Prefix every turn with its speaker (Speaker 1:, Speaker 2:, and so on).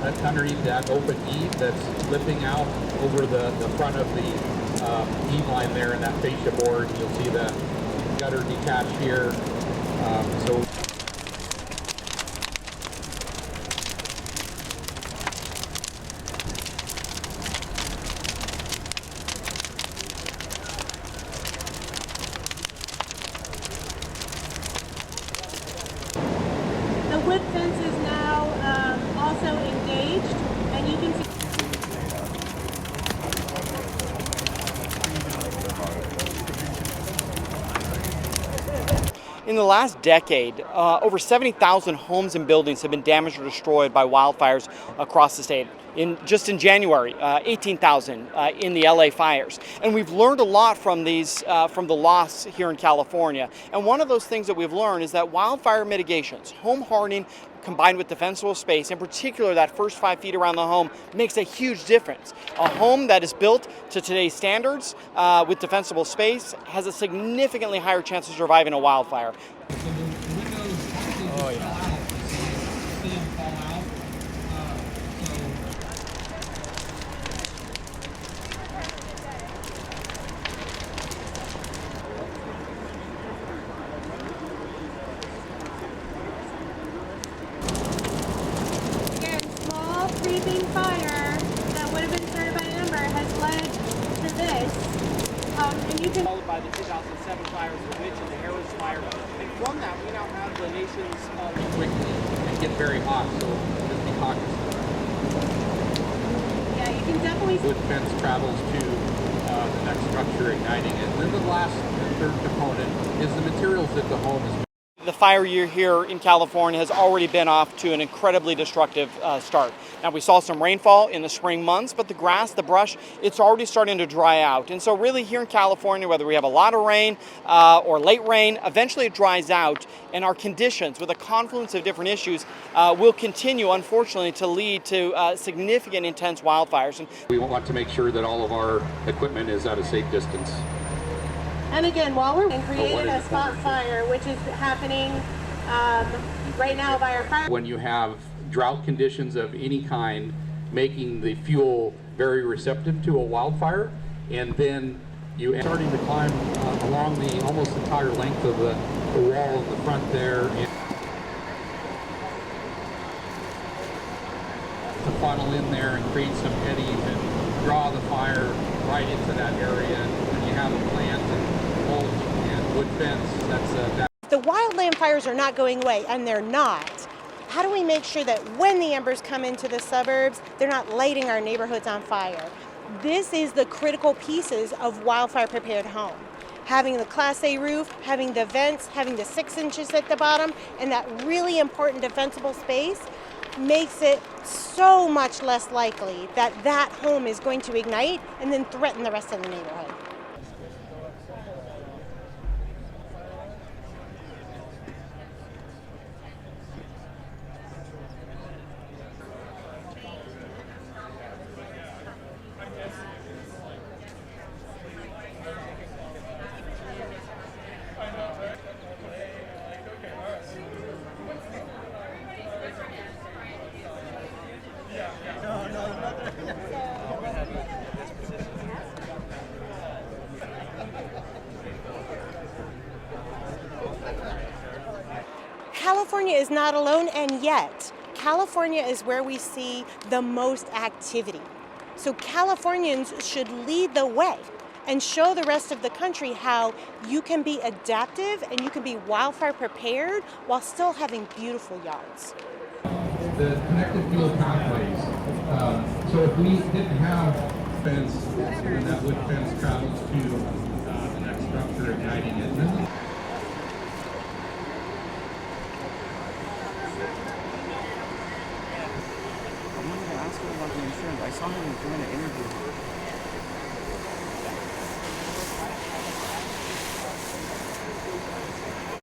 Speaker 1: that's underneath that open eave that's lifting out over the front of the eave line there in that fascia board. You'll see the gutter detached here. So
Speaker 2: the wood fence is now also engaged, and you can see.
Speaker 3: In the last decade, over 70,000 homes and buildings have been damaged or destroyed by wildfires across the state. Just in January, 18,000 in the LA fires. And we've learned a lot from these, from the loss here in California. And one of those things that we've learned is that wildfire mitigations, home hardening combined with defensible space, in particular that first 5 feet around the home, makes a huge difference. A home that is built to today's standards with defensible space has a significantly higher chance of surviving a wildfire. Oh, yeah.
Speaker 2: Creeping fire that would have been started by Amber has led to this. And you can
Speaker 3: Followed by the 2007 fires, the Witch and the Harris fire. And from that, we now have the nation's
Speaker 1: quickly and get very hot, so just be cognizant.
Speaker 2: Yeah, you can definitely.
Speaker 1: Wood fence travels to the next structure, igniting it. And then the last and third component is the materials that the home is.
Speaker 3: The fire year here in California has already been off to an incredibly destructive start. Now, we saw some rainfall in the spring months, but the grass, the brush, it's already starting to dry out. And so really here in California, whether we have a lot of rain or late rain, eventually it dries out, and our conditions with a confluence of different issues will continue, unfortunately, to lead to significant intense wildfires. And
Speaker 1: we want to make sure that all of our equipment is at a safe distance.
Speaker 2: And again, while we're creating a spot fire, which is happening right now by our fire.
Speaker 1: When you have drought conditions of any kind, making the fuel very receptive to a wildfire, and then you starting to climb along the almost entire length of the wall in the front there, and to funnel in there and create some eddies and draw the fire right into that area. And when you have a plant and mulch and wood fence, that's
Speaker 2: the wildland fires are not going away, and they're not. How do we make sure that when the embers come into the suburbs, they're not lighting our neighborhoods on fire? This is the critical pieces of wildfire prepared home. Having the Class A roof, having the vents, having the 6 inches at the bottom, and that really important defensible space makes it so much less likely that that home is going to ignite and then threaten the rest of the neighborhood. California is not alone, and yet California is where we see the most activity. So Californians should lead the way and show the rest of the country how you can be adaptive and you can be wildfire prepared while still having beautiful yards.
Speaker 1: The connected fuel pathways. So if we didn't have fence, then that wood fence travels to the next structure, igniting it.
Speaker 4: I wanted to ask him about the insurance. I saw him doing an interview